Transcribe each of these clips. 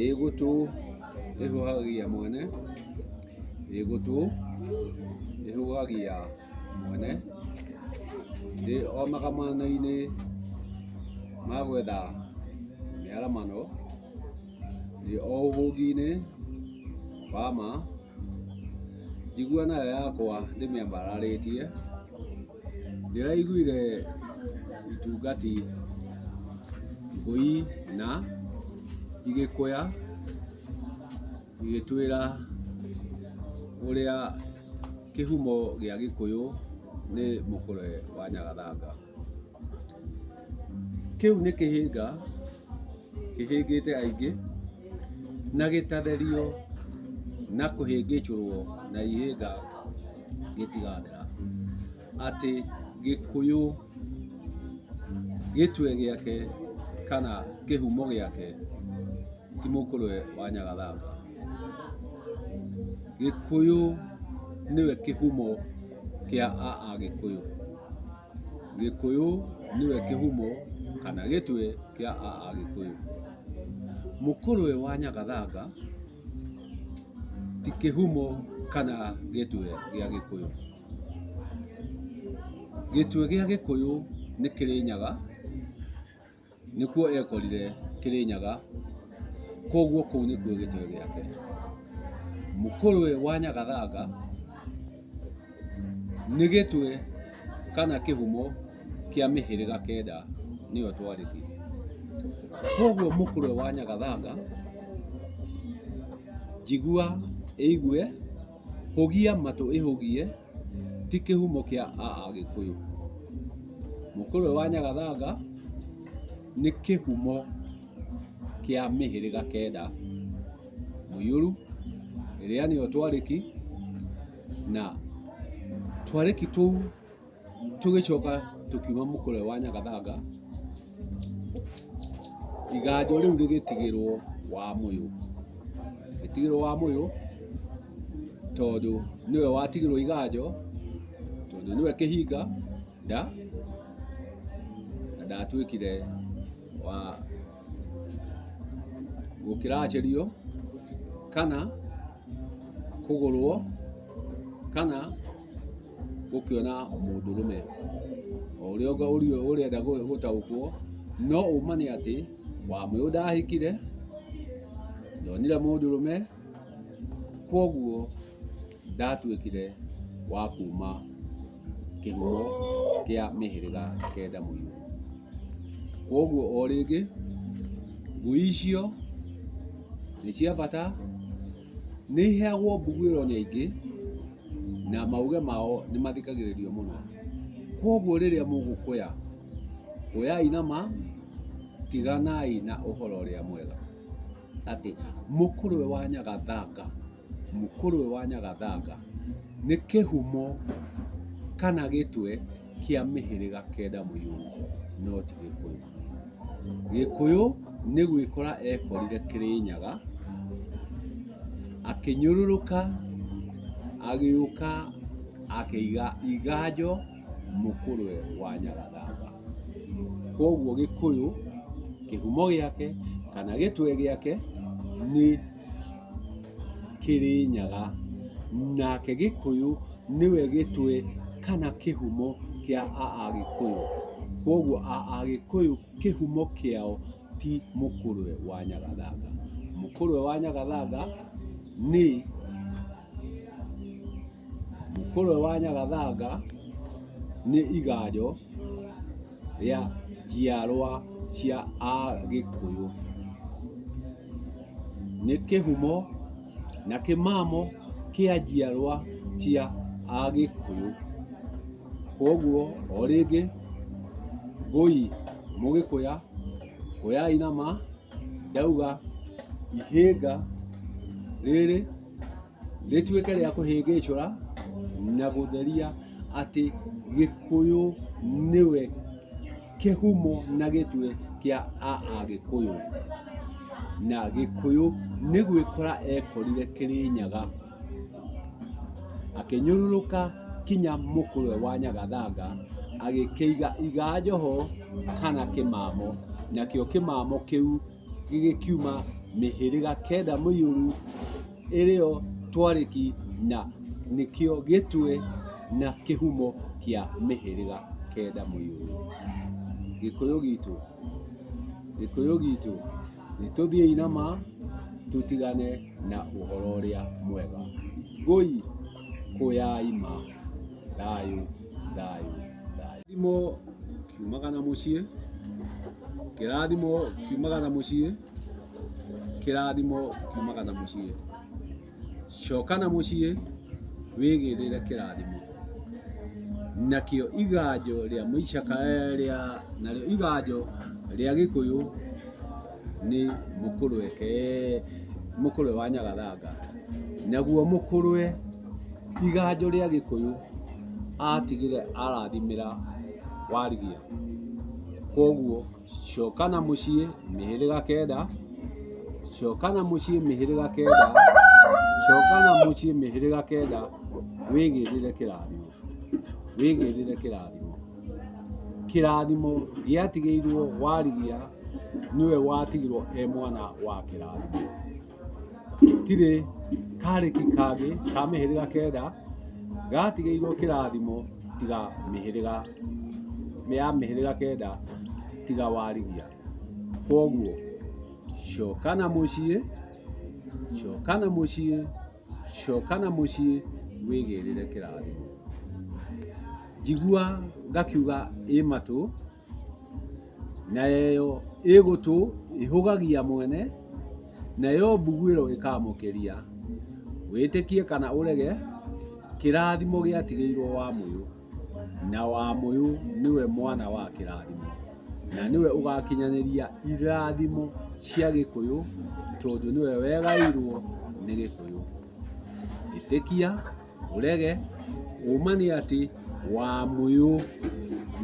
ĩgũtũ ĩhũhagia mwene, ĩgũtũ ĩhũhagia mwene, omaga mwena-inĩ ma gwetha mĩaramano, o ũhũngi-inĩ wa ma, njigua nayo yakwa ndĩmĩambararĩtie, ndĩraiguire itungati ngũi na igĩkũya igĩtwĩra ũrĩa kĩhumo gĩa Gĩkũyũ nĩ mũkũrwe wa Nyagathanga. Kĩu nĩ kĩhĩnga kĩhĩngĩte aingĩ na gĩtatherio na kũhĩngĩcũrwo na ihĩnga gĩtigathira, atĩ Gĩkũyũ gĩtwe gĩake kana kĩhumo gĩake ti mũkũrwe wa Nyagathanga. Gĩkũyũ nĩwe kĩhumo kĩa Agĩkũyũ. Gĩkũyũ nĩwe kĩhumo kana gĩtwe kĩa Agĩkũyũ. Mũkũrwe wa Nyagathanga ti kĩhumo kana gĩtwe gĩa Gĩkũyũ. Gĩtwe gĩa Gĩkũyũ nĩ Kĩrĩnyaga, nĩkuo ekorire Kĩrĩnyaga, koguo kũu nĩkuo gĩtwe gĩake. Mũkũrwe wa Nyagathanga nĩ gĩtwe kana kĩhumo kĩa mĩhĩrĩga kenda, nĩyo twarĩki. Koguo mũkũrwe wa Nyagathanga njigua ĩigue, hũgia matũ ĩhũgie, ti kĩhumo kĩa Agĩkũyũ. Mũkũrwe wa Nyagathanga nĩ kĩhumo kĩa mĩhĩrĩga kenda, Mũiyũru, ĩrĩa nĩyo twarĩki, na twarĩki tũu tũgĩcoka tũkiuma mũkũrwe wa Nyagathanga, iganjo rĩu rĩgĩtigĩrwo Wamũyũ. Rĩtigĩrwo Wamũyũ tondũ nĩwe watigĩrwo iganjo, tondũ nĩwe kĩhinga na ndatwĩkire wa gũkĩracĩrio kana kũgũrwo kana gũkĩona mũndũrũme ũrĩa ũrenda gũtaũkwo. No ũma nĩ atĩ Wamũyũ ndahikire, ndonire mũndũrũme, kwoguo ndatwĩkire wa kuma kĩhumo kĩa mĩhĩrĩga kenda Mũiyũru. Kwoguo o rĩngĩ ngui icio nĩ cia bata, nĩ iheagwo mbugĩro nyingĩ na mauge mao nĩ mathikagĩrĩrio mũno. Kwoguo rĩrĩa mũgũkũya, kũyai na ma, tiganai na ũhoro ũrĩa mwega atĩ mũkũrwe wa Nyagathanga, mũkũrwe wa Nyagathanga nĩ kĩhumo kana gĩtwe kĩa mĩhĩrĩga kenda Mũiyũru, no ti Gĩkũyũ. Gĩkũyũ nĩ gwĩkora ekorire Kĩrĩnyaga, akĩnyũrũrũka, agĩũka akĩiga iganjo mũkũrwe wa Nyagathanga. Kwoguo Gĩkũyũ kĩhumo gĩake kana gĩtwe gĩake nĩ Kĩrĩnyaga, nake Gĩkũyũ nĩwe gĩtwe kana kĩhumo kĩa Agĩkũyũ. Kwoguo Agĩkũyũ kĩhumo kĩao ti mũkũrwe wa Nyagathanga. Mũkũrwe wa Nyagathanga nĩ iganjo rĩa njiarwa cia Agĩkũyũ. Nĩ kĩhumo na kĩmamo kĩa njiarwa cia Agĩkũyũ. Kwoguo o rĩngĩ ngũi mũgĩkũya, kũyai na ma, ndauga ihĩnga rĩrĩ rĩtuĩke rĩa kũhĩngĩcũra na gũtheria atĩ Gĩkũyũ nĩwe kĩhumo na gĩtwe kĩa Agĩkũyũ, na Gĩkũyũ nĩ gwĩkora ekorire Kĩrĩnyaga, akĩnyũrũrũka kinya mũkũrwe wa Nyagathanga, agĩkĩiga iganjo ho kana kĩmamo, nakĩo kĩmamo kĩu gĩgĩkiuma mĩhĩrĩga kenda mũiyũru ĩrĩo twarĩki na nĩkĩo gĩtwe na kĩhumo kĩa mĩhĩrĩga kenda mũiyũru. Gĩkũyũ gitũ nĩtũthiĩi na ma tũtigane na ũhoro ũrĩa mwega. Ngũi kũyai ma. Thayũ, thayũ, thayũ. Kĩrathimo kiumaga na mũciĩ. Kĩrathimo kiumaga na mũciĩ. Kĩrathimo kiumaga na mũciĩ. Coka na mũciĩ wĩgĩrĩre kĩrathimo. Nakĩo iganjo rĩa narĩo iganjo rĩa Gĩkũyũ nĩ mũkũrwe wa Nyagathanga. Naguo mũkũrwe iganjo rĩa Gĩkũyũ atigire arathimĩra Warigia. Koguo coka na mũciĩ mĩhĩrĩga kenda. Coka na mũciĩ mĩhĩrĩga kenda. Coka na mũciĩ mĩhĩrĩga kenda wĩgĩrĩre kĩrathimo. Wĩgĩrĩre kĩrathimo. Kĩrathimo gĩatigĩirwo Warigia nĩwe watigirwo mwana wa kĩrathimo. Gũtirĩ karĩki kangĩ ka mĩhĩrĩga kenda gatigĩirwo kĩrathimo tiga mĩhĩrĩga kenda tiga Warigia. Koguo coka na mũciĩ, coka na mũciĩ, coka na mũciĩ wĩgĩrĩre kĩrathimo. Njigua ngakiuga matũ, nayo gũtũ ĩhũgagia mwene, nayo mbuguĩro ĩkamũkĩria. Wĩtĩkie kana ũrege, kĩrathimo gĩatigĩirwo Wamũyũ, na Wamũyũ nĩwe mwana wa kĩrathimo, na nĩwe ũgakinyanĩria irathimo cia Gĩkũyũ, tondũ nĩwe wegaĩirwo nĩ Gĩkũyũ. Ĩtĩkia ũrege, ũma nĩ atĩ Wamũyũ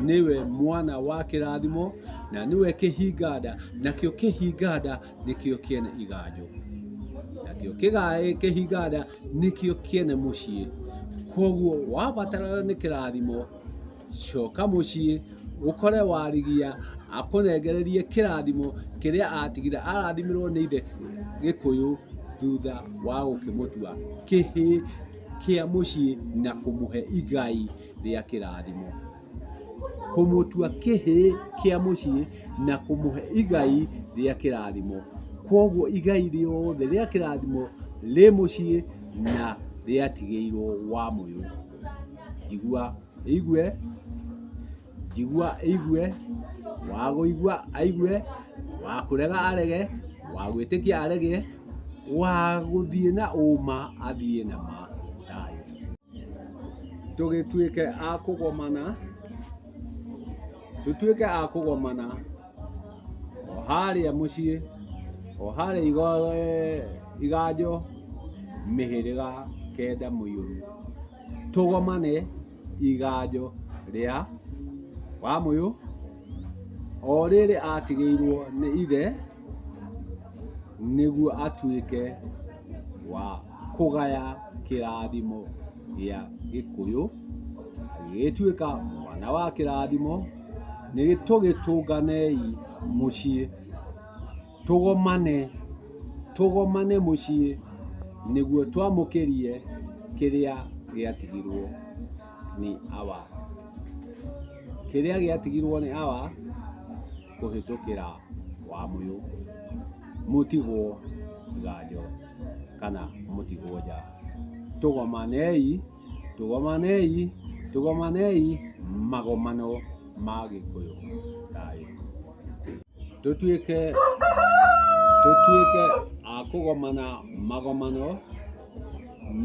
nĩwe mwana wa kĩrathimo, na nĩwe kĩhinganda, nakĩo kĩhinganda nĩkĩo kĩene iganjo, nakĩo kĩhinganda nĩkĩo kĩene mũciĩ. Koguo wabatara nĩ kĩrathimo, coka mũciĩ ũkore Warigia akũnengererie kĩrathimo kĩrĩa atigire arathimirwo nĩ ithe Gĩkũyũ thutha wa gũkĩmũtua kĩhĩ kĩa mũciĩ na kũmũhe igai rĩa kĩrathimo. Kũmũtua kĩhĩ kĩa mũciĩ na kũmũhe igai rĩa kĩrathimo. Koguo igai rĩothe rĩa kĩrathimo rĩ mũciĩ na rĩatigĩirwo Wamũyũ. Njigua igue, wagũigua aigue, wakũrega arege, wagwĩtĩkia arege, wagũthiĩ na ũma athiĩ na ma. Thayũ. Tũgĩtuĩke a kũgomana, tũtuĩke a kũgomana o harĩa mũciĩ, o harĩa iganjo mĩhĩrĩga kenda mũiyũru. Tũgomane iganjo rĩa Wamũyũ o rĩrĩ atigĩirwo nĩ ithe, nĩguo atuĩke wa kũgaya kĩrathimo gĩa Gĩkũyũ. Agĩtuĩka mwana wa kĩrathimo, nĩ tũgĩtũnganei mũciĩ, tũgomane mũciĩ nĩguo twamũkĩrie kĩrĩa gĩatigirwo nĩ awa. Kĩrĩa gĩatigirwo nĩ awa kũhĩtũkĩra Wamũyũ, mũtigwo iganjo kana mũtigwo nja. Tũgomanei, tũgomanei, tũgomanei magomano ma Gĩkũyũ. Thayũ. Tũtuĩke a kũgomana magomano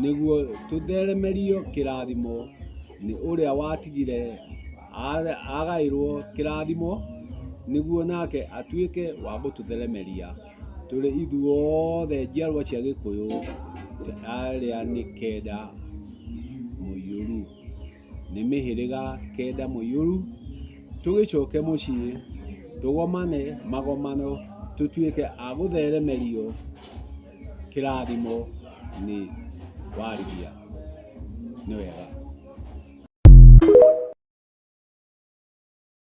nĩguo tũtheremerio kĩrathimo nĩ ũrĩa watigire agaĩrwo kĩrathimo, nĩguo nake atuĩke wa gũtũtheremeria tũrĩ ithuothe njiarwa cia Gĩkũyũ arĩa nĩ kenda mũiyũru, nĩ mĩhĩrĩga kenda mũiyũru. Tũgĩcoke mũciĩ, tũgomane magomano, tũtuĩke a gũtheremerio kĩrathimo nĩ Warigia. Nĩ wega.